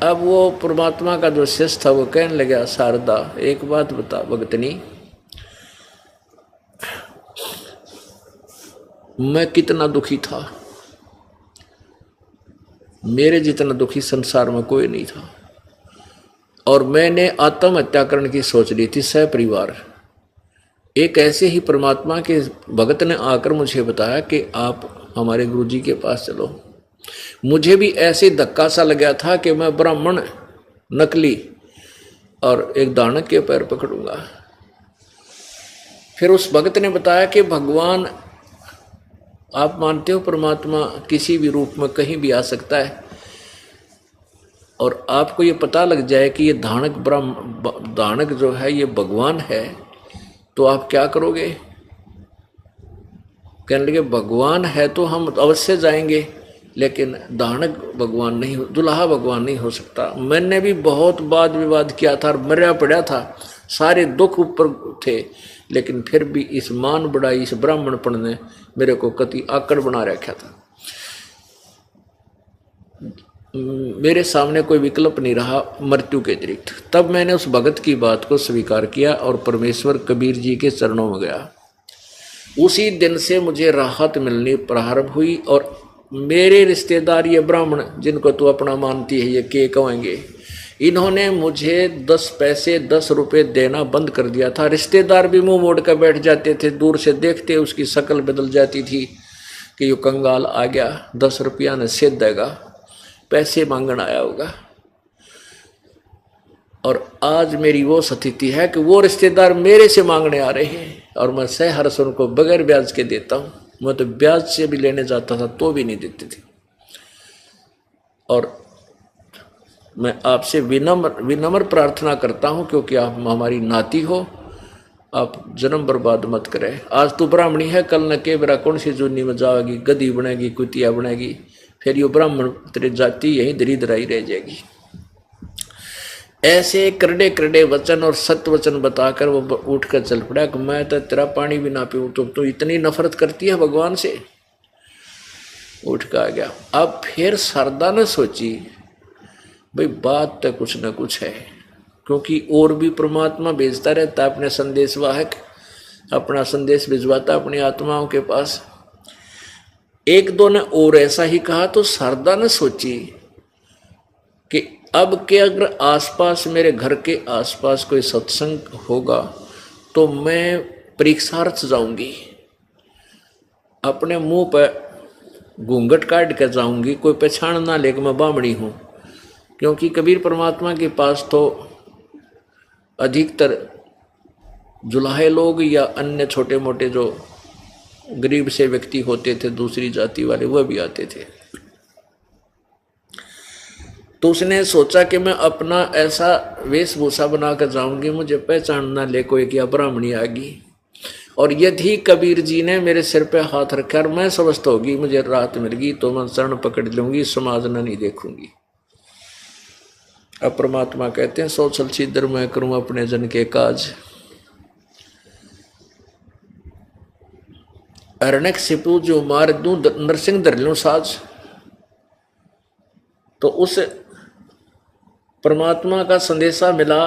अब वो परमात्मा का जो शिष्य था वो कहने लगा, शारदा एक बात बता भगतनी, मैं कितना दुखी था, मेरे जितना दुखी संसार में कोई नहीं था, और मैंने आत्महत्या करने की सोच ली थी सपरिवार। एक ऐसे ही परमात्मा के भगत ने आकर मुझे बताया कि आप हमारे गुरुजी के पास चलो। मुझे भी ऐसे धक्का सा लगा था कि मैं ब्राह्मण नकली और एक दानव के पैर पकड़ूंगा। फिर उस भगत ने बताया कि भगवान, आप मानते हो परमात्मा किसी भी रूप में कहीं भी आ सकता है, और आपको ये पता लग जाए कि ये दानक जो है ये भगवान है, तो आप क्या करोगे? कहने लगे भगवान है तो हम अवश्य जाएंगे, लेकिन दानक भगवान नहीं, दुल्हा भगवान नहीं हो सकता। मैंने भी बहुत वाद विवाद किया था, मरा पड़ा था, सारे दुख ऊपर थे, लेकिन फिर भी इस मान बढ़ाई, इस ब्राह्मणपण ने मेरे को कति आकड़ बना रखा था। मेरे सामने कोई विकल्प नहीं रहा मृत्यु के अतिरिक्त। तब मैंने उस भगत की बात को स्वीकार किया और परमेश्वर कबीर जी के चरणों में गया। उसी दिन से मुझे राहत मिलनी प्रारंभ हुई, और मेरे रिश्तेदार ये ब्राह्मण जिनको तू अपना मानती है, ये के कहेंगे, इन्होंने मुझे 10 पैसे 10 रुपए देना बंद कर दिया था। रिश्तेदार भी मुंह मोड़ कर बैठ जाते थे, दूर से देखते उसकी शक्ल बदल जाती थी कि यो कंगाल आ गया, 10 रुपया ने सेध देगा, पैसे मांगन आया होगा। और आज मेरी वो स्थिति है कि वो रिश्तेदार मेरे से मांगने आ रहे हैं, और मैं सहर्ष उनको बगैर ब्याज के देता हूँ। मैं तो ब्याज से भी लेने जाता था तो भी नहीं देते थे। और मैं आपसे विनम्र प्रार्थना करता हूँ, क्योंकि आप हमारी नाती हो, आप जन्म बर्बाद मत करें। आज तू ब्राह्मणी है, कल न के बेरा कौन सी जूनी में जाएगी, गधी बनेगी, कुतिया बनेगी, फिर ये ब्राह्मण तेरी जाति यही दरिद्राई रह जाएगी। ऐसे करड़े करड़े वचन और सत्य वचन बताकर वो उठकर चल पड़ा कि मैं तो तेरा पानी भी ना पीऊं, तो इतनी नफरत करती है भगवान से। उठ कर आ गया। अब फिर शारदा ने सोची, भाई बात तो कुछ न कुछ है, क्योंकि और भी परमात्मा भेजता रहता है अपने संदेशवाहक, अपना संदेश भिजवाता अपनी आत्माओं के पास। एक दो ने और ऐसा ही कहा, तो शारदा ने सोची कि अब के अगर आसपास, मेरे घर के आसपास कोई सत्संग होगा तो मैं परीक्षार्थ जाऊंगी, अपने मुंह पर घूंघट काट कर जाऊंगी, कोई पहचान ना ले कि मैं बामणी हूं। क्योंकि कबीर परमात्मा के पास तो अधिकतर जुलाहे लोग या अन्य छोटे मोटे जो गरीब से व्यक्ति होते थे, दूसरी जाति वाले, वह भी आते थे। तो उसने सोचा कि मैं अपना ऐसा वेशभूषा बनाकर जाऊंगी, मुझे पहचान ना ले कोई क्या ब्राह्मणी आ गई। और यदि कबीर जी ने मेरे सिर पे हाथ रखा और मैं स्वस्थ होगी, मुझे राहत मिल गई, तो मैं चरण पकड़ लूंगी, समाज न नहीं देखूंगी। अब परमात्मा कहते हैं, सो चल छिद्र मैं करूं अपने जन के काज, अरण्यक सिपू जो मार दूं नरसिंह धर लूं साज। तो उस परमात्मा का संदेशा मिला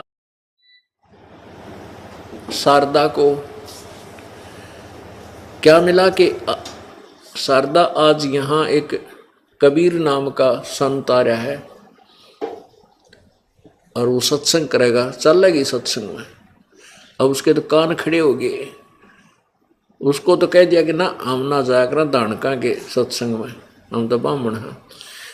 शारदा को। क्या मिला कि शारदा आज यहाँ एक कबीर नाम का संत आ रहा है और वो सत्संग करेगा, चल लगी सत्संग में। अब उसके तो कान खड़े हो गए। उसको तो कह दिया कि ना हम ना जाया करा दानका के सत्संग में, हम तो ब्राह्मण हैं।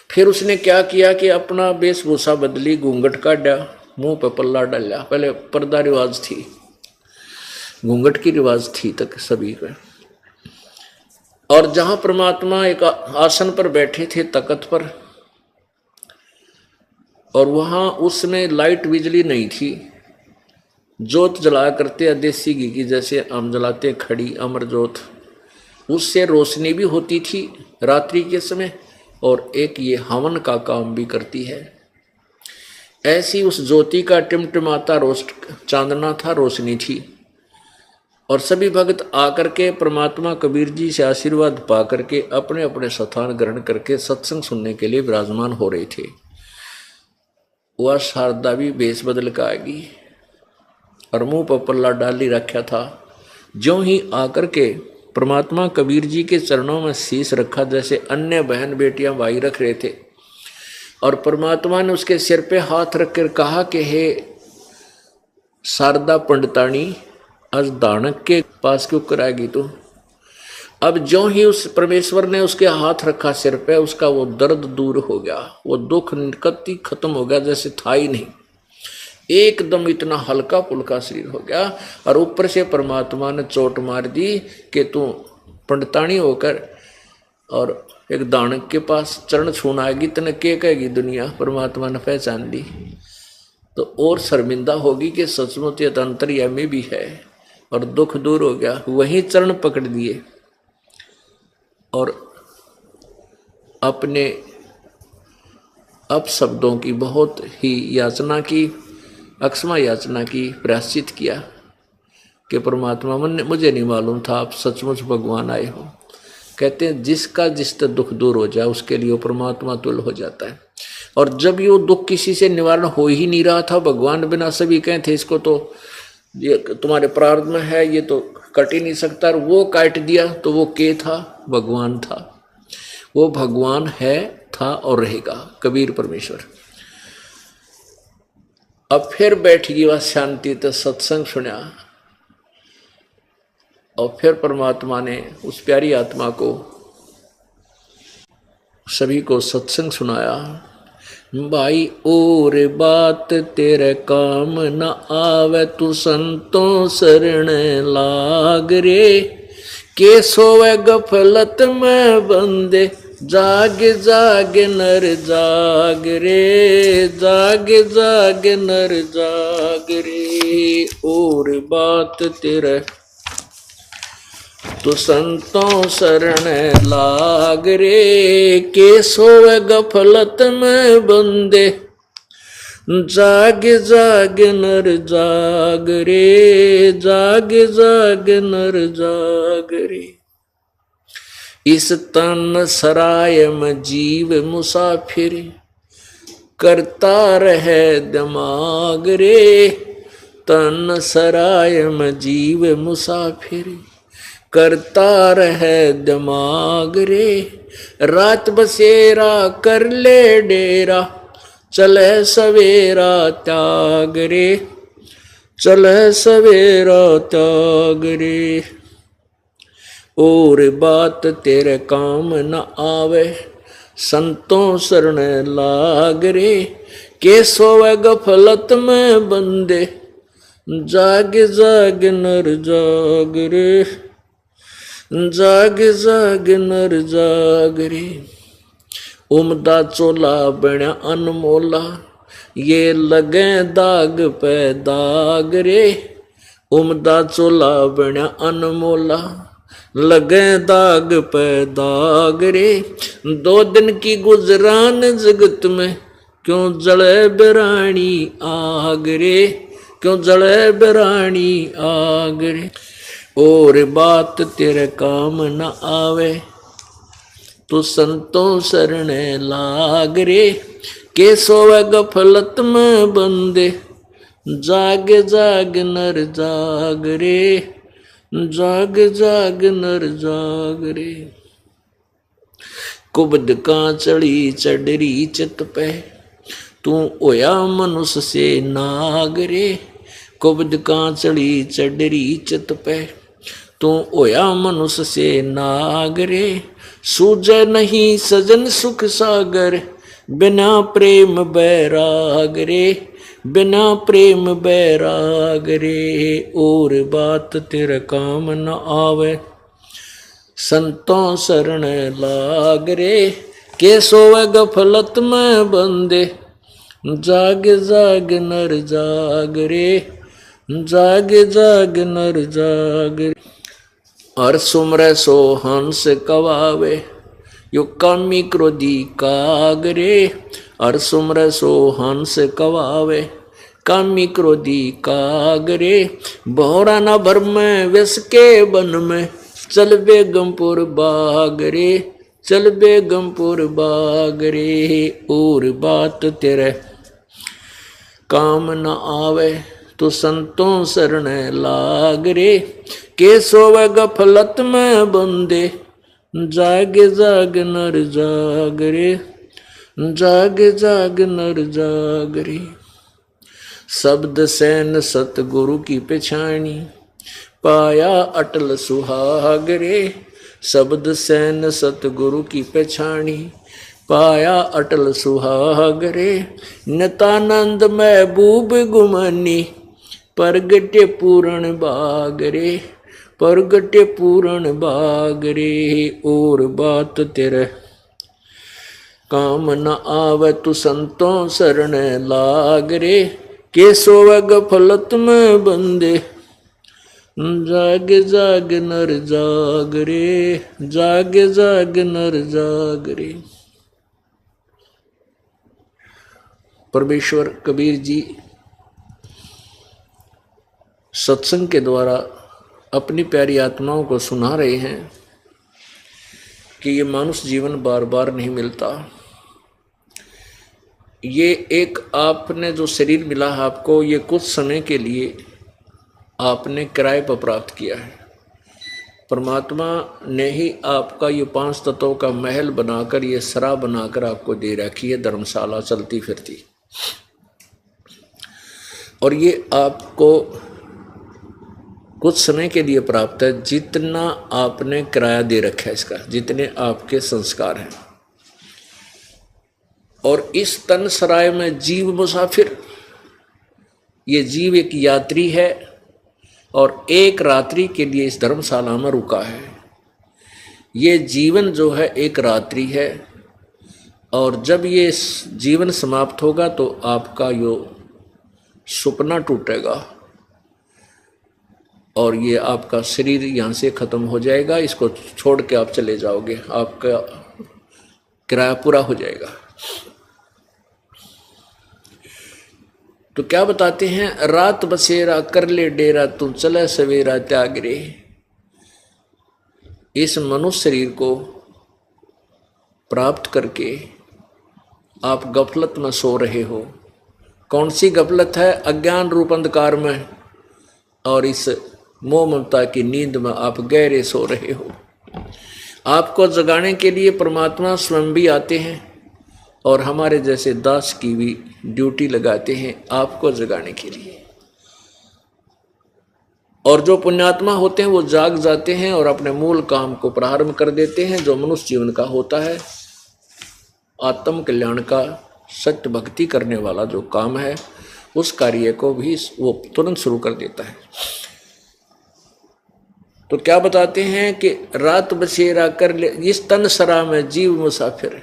फिर उसने क्या किया कि अपना वेशभूषा बदली, घूंघट काटा, मुंह पे पल्ला डाला। पहले पर्दा रिवाज थी, घूंघट की रिवाज थी तक सभी पे। और जहां परमात्मा एक आसन पर बैठे थे तख्त पर, और वहां उसमें लाइट बिजली नहीं थी, जोत जलाया करते देसी घी की, जैसे हम जलाते खड़ी अमर जोत, उससे रोशनी भी होती थी रात्रि के समय, और एक ये हवन का काम भी करती है। ऐसी उस ज्योति का टिमटिमाता चांदना था, रोशनी थी। और सभी भक्त आकर के परमात्मा कबीर जी से आशीर्वाद पा करके अपने अपने स्थान ग्रहण करके सत्संग सुनने के लिए विराजमान हो रहे थे। वह शारदा भी भेष बदल का आएगी और मुंह पर पल्ला डाल ही रखा था। ज्यों ही आकर के परमात्मा कबीर जी के चरणों में शीश रखा, जैसे अन्य बहन बेटियां भाई रख रहे थे, और परमात्मा ने उसके सिर पे हाथ रखकर कहा कि हे शारदा पंडितानी, आज दानक के पास क्यों कराएगी तू। अब जो ही उस परमेश्वर ने उसके हाथ रखा सिर पे, उसका वो दर्द दूर हो गया, वो दुख निकत्ती खत्म हो गया, जैसे था ही नहीं। एकदम इतना हल्का पुल्का शरीर हो गया। और ऊपर से परमात्मा ने चोट मार दी कि तू पंडितानी होकर और एक दानक के पास चरण छूना आएगी, तने क्या कहेगी दुनिया। परमात्मा ने पहचान ली तो और शर्मिंदा होगी कि सचमुच ये अंतर्यामी भी है, और दुख दूर हो गया। वहीं चरण पकड़ दिए और अपने अपशब्दों की बहुत ही याचना की, अक्षमा याचना की, प्रायश्चित किया कि परमात्मा मुझे नहीं मालूम था आप सचमुच भगवान आए हो। कहते हैं जिसका जिससे दुख दूर हो जाए उसके लिए वो परमात्मा तुल्य हो जाता है। और जब ये दुख किसी से निवारण हो ही नहीं रहा था, भगवान बिना सभी कहे थे इसको तो ये तुम्हारे प्रारब्ध में है, ये तो कट ही नहीं सकता, और वो काट दिया तो वो के था, भगवान था। वो भगवान है, था और रहेगा, कबीर परमेश्वर। अब फिर बैठ गई वह शांति, तो सत्संग सुना, और फिर परमात्मा ने उस प्यारी आत्मा को सभी को सत्संग सुनाया। भाई और बात तेरे काम न आवे, तू संतों शरण लाग रे। के सोवे गफलत में बंदे, जाग जाग नर जाग रे, जाग जाग नर जाग रे। और बात तेरे तो संतों शरण लाग रे। के सोवे गफलत में बंदे, जाग जाग नर जाग रे, जाग जाग नर जाग रे। इस तन सराय में जीव मुसाफिर, करता रहे दिमाग रे। तन सराय में जीव मुसाफिर, करता रहे दिमाग रे। रात बसेरा कर ले डेरा, चले सवेरा त्याग रे, चले सवेरा त्याग रे। और बात तेरे काम न आवे, संतों शरण लाग रे। के सोवे गफलत में बंदे, जाग जाग नर जाग रे, जाग जाग नर जाग रे। उमदा चोला बना अनमोला, ये लगे दाग पे दाग रे। उमदा चोला बना अनमोला, लगे दाग पे दाग रे। 2 दिन की गुजरान जगत में, क्यों जले बिरानी आग रे, क्यों जले बिरानी आग रे। और बात तेरे काम न आवे, तू संतों शरण लाग रे। के सोवे गफलत में बंदे, जाग जाग नर जाग रे, जाग जाग नर जाग रे। कुबद का चढ़ी चढ़री चित पे, तू होया मनुष्य से नाग रे। कुबद का चढ़ी चढ़री चित पे, तू होया मनुष्य से नाग रे। सूझे नहीं सजन सुख सागर, बिना प्रेम बैराग रे, बिना प्रेम बैराग रे। और बात तेरे काम न आवे, संतों शरण लाग रे। के सोवे गफलत में बंदे, जाग जाग नर जाग रे, जाग जाग नर जाग रे। हर सुमरे सो हंस कवावे, यो कामी क्रोधी काग रे। हर सुमरे सो हंस कवावे, कामी क्रोधी काग रे। भौरा न भर में विष के बन में, चल बेगमपुर बाग रे, चल बेगमपुर बाग रे। और बात तेरे काम न आवे तो संतों शरण लाग रे, के सोवे गफलत में बंदे, जाग जाग नर जाग रे, जाग जाग नर जाग रे। शब्द सैन सतगुरु की पेछानी, पाया अटल सुहाग रे, शब्द सैन सतगुरु की पेछानी, पाया अटल सुहाग रे। नितानंद महबूब गुमानी, प्रगटे पूर्ण बाग रे, प्रगटे पूर्ण बाग रे। और बात तेरे काम न आवे तू संतों शरण लाग रे, के सोवे गफलत में बंदे, जाग जाग नर जाग रे, जाग जाग नर जाग रे। परमेश्वर कबीर जी सत्संग के द्वारा अपनी प्यारी आत्माओं को सुना रहे हैं कि ये मनुष्य जीवन बार बार नहीं मिलता। ये एक आपने जो शरीर मिला है आपको, ये कुछ समय के लिए आपने किराए पर प्राप्त किया है। परमात्मा ने ही आपका ये 5 तत्वों का महल बनाकर, ये सरा बनाकर आपको दे रखी है, धर्मशाला चलती फिरती। और ये आपको कुछ समय के लिए प्राप्त है, जितना आपने किराया दे रखा है इसका, जितने आपके संस्कार हैं। और इस तन सराय में जीव मुसाफिर, ये जीव एक यात्री है और एक रात्रि के लिए इस धर्मशाला में रुका है। ये जीवन जो है एक रात्रि है, और जब ये जीवन समाप्त होगा तो आपका यो सपना टूटेगा और ये आपका शरीर यहाँ से खत्म हो जाएगा। इसको छोड़ के आप चले जाओगे, आपका किराया पूरा हो जाएगा। तो क्या बताते हैं, रात बसेरा कर ले डेरा, तू चले सवेरा त्याग रे। इस मनुष्य शरीर को प्राप्त करके आप गफलत में सो रहे हो। कौन सी गफलत है? अज्ञान रूप अंधकार में और इस मोह ममता की नींद में आप गहरे सो रहे हो। आपको जगाने के लिए परमात्मा स्वयं भी आते हैं और हमारे जैसे दास की भी ड्यूटी लगाते हैं आपको जगाने के लिए। और जो पुण्यात्मा होते हैं वो जाग जाते हैं और अपने मूल काम को प्रारंभ कर देते हैं, जो मनुष्य जीवन का होता है, आत्म कल्याण का, सत्य भक्ति करने वाला जो काम है, उस कार्य को भी वो तुरंत शुरू कर देता है। तो क्या बताते हैं कि रात बसेरा कर ले, इस तन सरा में जीव मुसाफिर,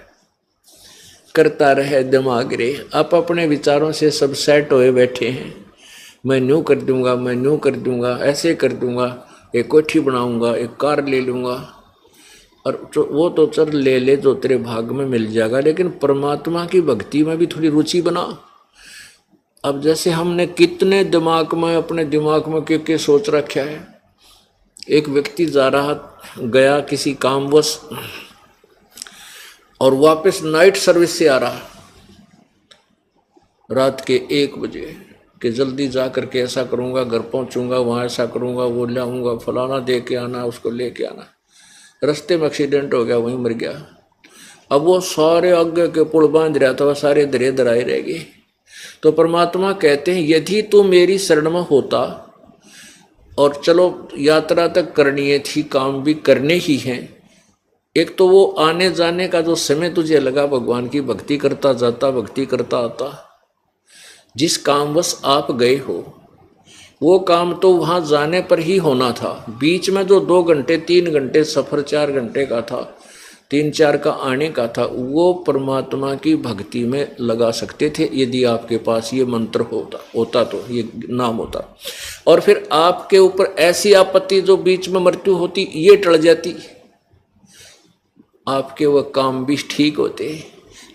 करता रहे दिमाग रे। आप अपने विचारों से सब सेट होए बैठे हैं, मैं न्यू कर दूंगा, मैं न्यू कर दूंगा, ऐसे कर दूंगा, एक कोठी बनाऊंगा, एक कार ले लूंगा, और वो तो चल ले ले जो तेरे भाग में मिल जाएगा, लेकिन परमात्मा की भक्ति में भी थोड़ी रुचि बना। अब जैसे हमने कितने दिमाग में, अपने दिमाग में क्या सोच रखा है। एक व्यक्ति जा रहा गया किसी कामवश और वापस नाइट सर्विस से आ रहा रात के 1 बजे कि जल्दी जा करके ऐसा करूंगा, घर पहुंचूंगा, वहां ऐसा करूंगा, वो ले आऊंगा, फलाना दे के आना, उसको लेके आना। रास्ते में एक्सीडेंट हो गया, वहीं मर गया। अब वो सारे आगे के पुल बांध रहा था, वह सारे दरे दराए रह गए। तो परमात्मा कहते हैं, यदि तू मेरी शरण में होता, और चलो यात्रा तक करनी थी, काम भी करने ही हैं, एक तो वो आने जाने का जो समय तुझे लगा, भगवान की भक्ति करता जाता, भक्ति करता आता, जिस कामवश आप गए हो वो काम तो वहां जाने पर ही होना था। बीच में जो 2 घंटे 3 घंटे सफर, 4 घंटे का था, 3-4 का आने का था, वो परमात्मा की भक्ति में लगा सकते थे यदि आपके पास ये मंत्र होता तो, ये नाम होता। और फिर आपके ऊपर ऐसी आपत्ति जो बीच में मृत्यु होती, ये टल जाती, आपके वह काम भी ठीक होते।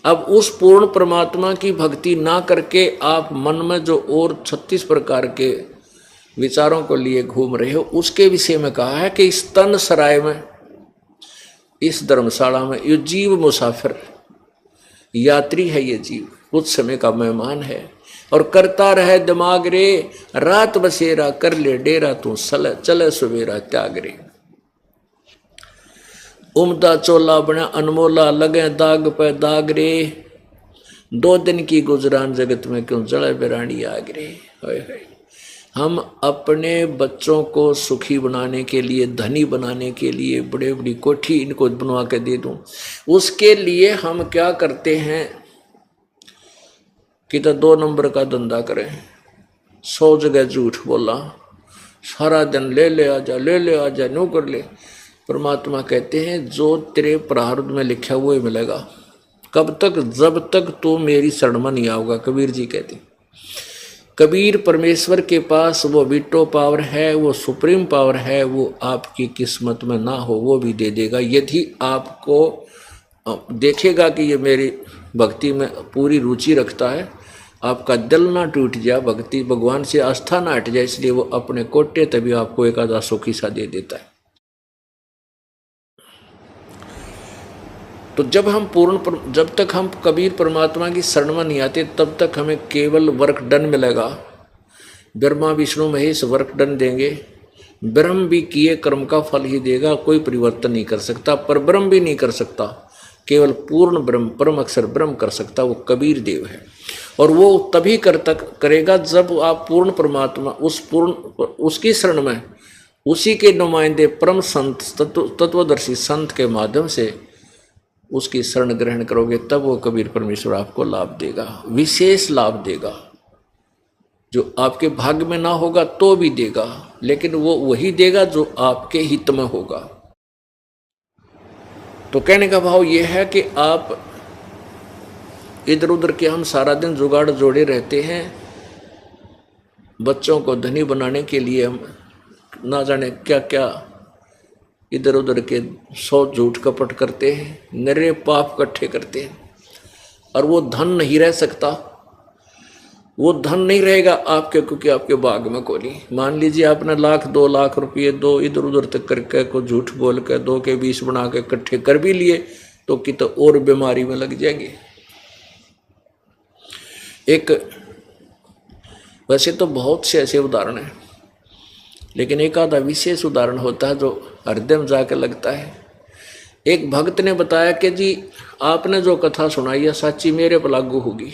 अब उस पूर्ण परमात्मा की भक्ति ना करके आप मन में जो और 36 प्रकार के विचारों को लिए घूम रहे हो, उसके विषय में कहा है कि इस तन सराय में, इस धर्मशाला में, ये जीव मुसाफिर यात्री है। ये जीव कुछ समय का मेहमान है, और करता रहे दिमाग रे, रात बसेरा कर ले डेरा, तू चले सवेरा त्याग रे। उमदा चोला बना अनमोला, लगे दाग पे दाग रे, 2 दिन की गुजरान जगत में क्यों जड़े बिरानी आग रे। हम अपने बच्चों को सुखी बनाने के लिए, धनी बनाने के लिए बड़े बड़ी कोठी इनको बनवा के दे दूं, उसके लिए हम क्या करते हैं कि तो 2 नंबर का धंधा करें, 100 जगह झूठ बोला, सारा दिन ले ले आजा, ले ले आजा, नो कर ले। परमात्मा कहते हैं जो तेरे प्रारब्ध में लिखा हुआ ही मिलेगा। कब तक? जब तक तू मेरी शरण में नहीं आओगा। कबीर जी कहते, कबीर परमेश्वर के पास वो वीटो पावर है, वो सुप्रीम पावर है, वो आपकी किस्मत में ना हो वो भी दे देगा, यदि आपको देखेगा कि ये मेरी भक्ति में पूरी रुचि रखता है, आपका दिल ना टूट जाए, भक्ति भगवान से आस्था ना हट जाए, इसलिए वो अपने कोटे तभी आपको एक आधा सुखी सा दे देता है। तो जब तक हम कबीर परमात्मा की शरण में नहीं आते, तब तक हमें केवल वर्क डन मिलेगा। ब्रह्मा विष्णु महेश वर्क डन देंगे, ब्रह्म भी किए कर्म का फल ही देगा, कोई परिवर्तन नहीं कर सकता, पर ब्रह्म भी नहीं कर सकता, केवल पूर्ण ब्रह्म परम अक्षर ब्रह्म कर सकता, वो कबीर देव है। और वो तभी करेगा जब आप पूर्ण परमात्मा उसकी शरण में, उसी के नुमाइंदे परम संत तत्वदर्शी संत के माध्यम से उसकी शरण ग्रहण करोगे, तब वो कबीर परमेश्वर आपको लाभ देगा, विशेष लाभ देगा, जो आपके भाग्य में ना होगा तो भी देगा, लेकिन वो वही देगा जो आपके हित में होगा। तो कहने का भाव ये है कि आप इधर उधर के हम सारा दिन जुगाड़ जोड़े रहते हैं, बच्चों को धनी बनाने के लिए हम ना जाने क्या क्या इधर उधर के 100 झूठ कपट करते हैं, नरे पाप इकट्ठे करते हैं, और वो धन नहीं रह सकता, वो धन नहीं रहेगा आपके, क्योंकि आपके भाग में कोई नहीं। मान लीजिए आपने 1,00,000 2,00,000 रुपये दो इधर उधर तक करके को झूठ बोल के 2 के 20 बना के इकट्ठे कर भी लिए, तो कि तो और बीमारी में लग जाएंगे। एक वैसे तो बहुत से ऐसे उदाहरण हैं, लेकिन एक आधा विशेष उदाहरण होता है जो हृदय में जाकर लगता है। एक भक्त ने बताया कि जी आपने जो कथा सुनाई है सच्ची मेरे पर लागू होगी।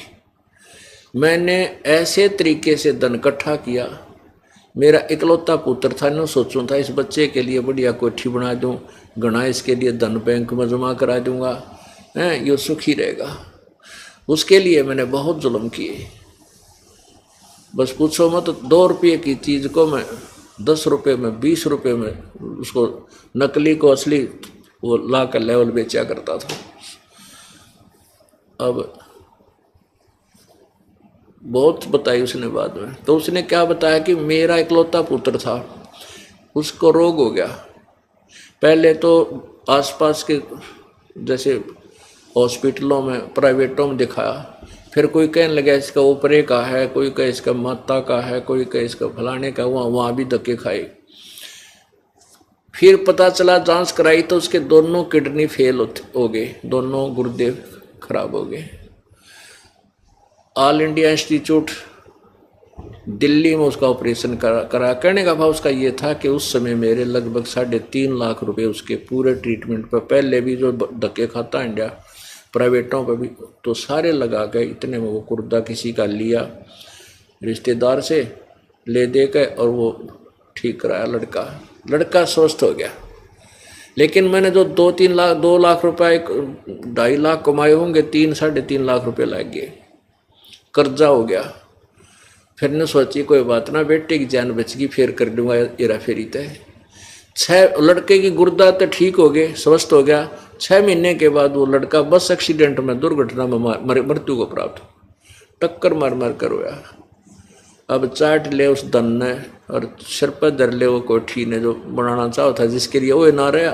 मैंने ऐसे तरीके से धन इकट्ठा किया, मेरा इकलौता पुत्र था, न सोचूं था इस बच्चे के लिए बढ़िया कोठी बना दूं, गणा इसके लिए धन बैंक में जमा करा दूंगा, ये सुखी रहेगा। उसके लिए मैंने बहुत जुल्म किए, बस पूछो मत। 2 रुपये की चीज़ को मैं 10 रुपये में 20 रुपये में उसको नकली को असली वो ला कर लेवल बेचा करता था। अब बहुत बताई उसने बाद में, तो उसने क्या बताया कि मेरा इकलौता पुत्र था, उसको रोग हो गया। पहले तो आसपास के जैसे हॉस्पिटलों में प्राइवेटों में दिखाया, फिर कोई कहने लगा इसका ऊपरे का है, कोई कहे इसका माता का है, कोई कहे इसका फलाने का, वहाँ भी धक्के खाए। फिर पता चला जांच कराई तो उसके दोनों किडनी फेल हो गए, दोनों गुर्दे खराब हो गए। ऑल इंडिया इंस्टीट्यूट दिल्ली में उसका ऑपरेशन करा। करने का भाव उसका ये था कि उस समय मेरे लगभग 3.5 लाख रुपए उसके पूरे ट्रीटमेंट पर, पहले भी जो धक्के खाता इंडिया प्राइवेटों पर भी, तो सारे लगा गए। इतने में वो कुर्दा किसी का लिया रिश्तेदार से ले दे के, और वो ठीक कराया। लड़का स्वस्थ हो गया। लेकिन मैंने जो 2 लाख रुपए 2.5 लाख कमाए होंगे, 3-3.5 लाख रुपए लग गए, कर्जा हो गया। फिर ने सोची कोई बात ना, बेटे की जान बच गई, फिर कर दूंगा हेरा फेरी तय। 6 लड़के की गुर्दा तो ठीक हो गए, स्वस्थ हो गया। 6 महीने के बाद वो लड़का बस एक्सीडेंट में, दुर्घटना में मृत्यु को प्राप्त, टक्कर मार कर रोया। अब चाट ले उस धन ने और सिर पर धर ले वो कोठी ने जो बनाना चाहा था, जिसके लिए वो ना रहा।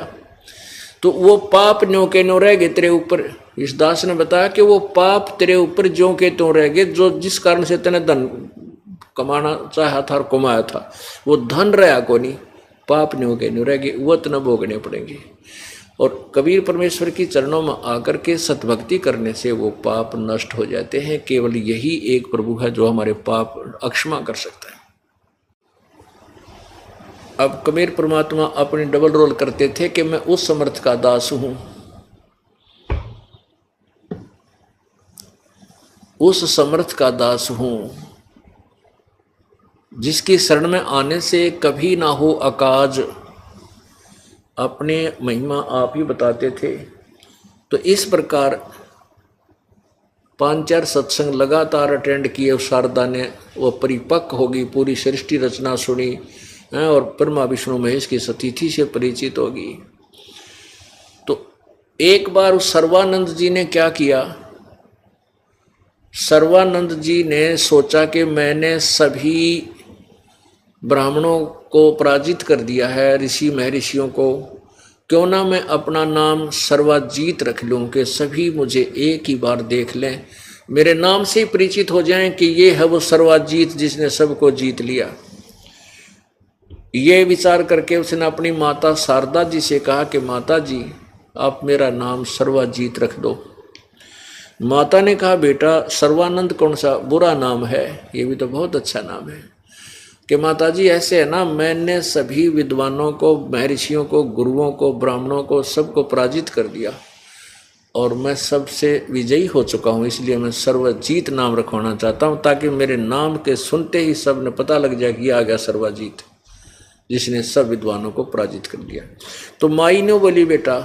तो वो पाप न्यों के न्यों रह गए तेरे ऊपर। इस दास ने बताया कि वो पाप तेरे ऊपर ज्यों के त्यों रह गए, जो जिस कारण से तेने धन कमाना चाहा था और कमाया था, वो धन रहा को नहीं, पाप न्यों के न्यों रह गए, वो तना भोगने पड़ेंगे। और कबीर परमेश्वर की चरणों में आकर के सतभक्ति करने से वो पाप नष्ट हो जाते हैं। केवल यही एक प्रभु है जो हमारे पाप अक्षमा कर सकता है। अब कबीर परमात्मा अपनी डबल रोल करते थे कि मैं उस समर्थ का दास हूं, उस समर्थ का दास हूं जिसकी शरण में आने से कभी ना हो अकाज। अपने महिमा आप ही बताते थे। तो इस प्रकार 5-4 सत्संग लगातार अटेंड किए। शारदा ने वो परिपक्व होगी, पूरी सृष्टि रचना सुनी और ब्रह्मा विष्णु महेश की सतिथि से परिचित होगी। तो एक बार उस सर्वानंद जी ने क्या किया, सर्वानंद जी ने सोचा कि मैंने सभी ब्राह्मणों को पराजित कर दिया है, ऋषि महर्षियों को, क्यों ना मैं अपना नाम सर्वाजीत रख लूं कि सभी मुझे एक ही बार देख लें, मेरे नाम से परिचित हो जाएं कि ये है वो सर्वाजीत जिसने सबको जीत लिया। ये विचार करके उसने अपनी माता शारदा जी से कहा कि माता जी आप मेरा नाम सर्वाजीत रख दो। माता ने कहा बेटा सर्वानंद कौन सा बुरा नाम है, ये भी तो बहुत अच्छा नाम है। कि माता जी ऐसे है ना, मैंने सभी विद्वानों को, महर्षियों को, गुरुओं को, ब्राह्मणों को, सबको पराजित कर दिया और मैं सबसे विजयी हो चुका हूँ, इसलिए मैं सर्वजीत नाम रखवाना चाहता हूँ ताकि मेरे नाम के सुनते ही सब ने पता लग जाए कि आ गया सर्वजीत जिसने सब विद्वानों को पराजित कर दिया। तो माई ने बोली बेटा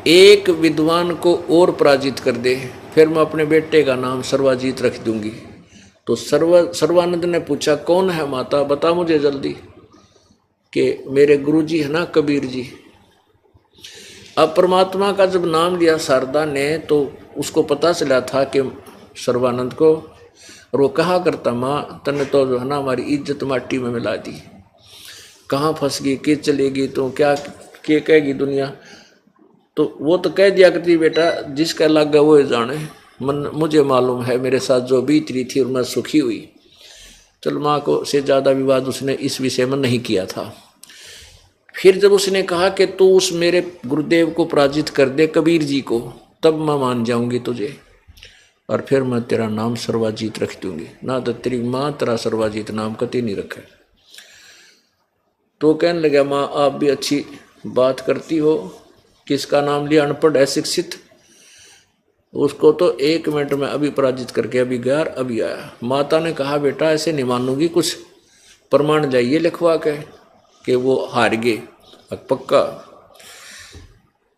एक विद्वान को और पराजित कर दे, फिर मैं अपने बेटे का नाम सर्वजीत रख दूंगी। तो सर्वानंद ने पूछा कौन है माता, बता मुझे जल्दी। कि मेरे गुरुजी है ना कबीर जी। अब परमात्मा का जब नाम लिया शारदा ने तो उसको पता चला था कि सर्वानंद को, और वो कहा करता माँ तने तो जो है ना हमारी इज्जत माटी में मिला दी, कहाँ फंस गई, के चलेगी तो क्या के कहेगी दुनिया। तो वो तो कह दिया करती बेटा जिसका लग गया वो जाने, मन मुझे मालूम है मेरे साथ जो बीत रही थी और मैं सुखी हुई। चल माँ को से ज़्यादा विवाद उसने इस विषय में नहीं किया था। फिर जब उसने कहा कि तू उस मेरे गुरुदेव को पराजित कर दे कबीर जी को, तब मैं मान जाऊंगी तुझे और फिर मैं तेरा नाम सर्वजीत रख दूंगी, ना तो तेरी माँ तेरा सर्वजीत नाम कभी नहीं रखे। तो कहने लगा माँ आप भी अच्छी बात करती हो, किसका नाम लिया, अनपढ़ अशिक्षित, उसको तो 1 मिनट में अभी पराजित करके अभी गया अभी आया। माता ने कहा बेटा ऐसे नहीं मानूंगी, कुछ प्रमाण जाइए लिखवा के कि वो हार गए पक्का।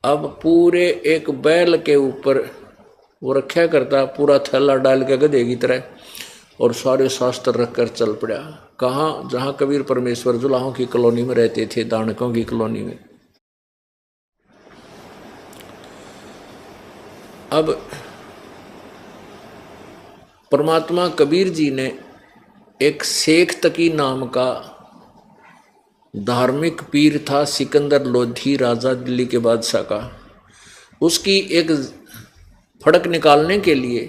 अब पूरे एक बैल के ऊपर वो रखा करता, पूरा थैला डाल के गधे की तरह, और सारे शास्त्र रखकर चल पड़ा। कहाँ, जहाँ कबीर परमेश्वर जुलाहों की कॉलोनी में रहते थे, दानकों की कॉलोनी में। अब परमात्मा कबीर जी ने एक शेख तकी नाम का धार्मिक पीर था, सिकंदर लोधी राजा दिल्ली के बादशाह का, उसकी एक फड़क निकालने के लिए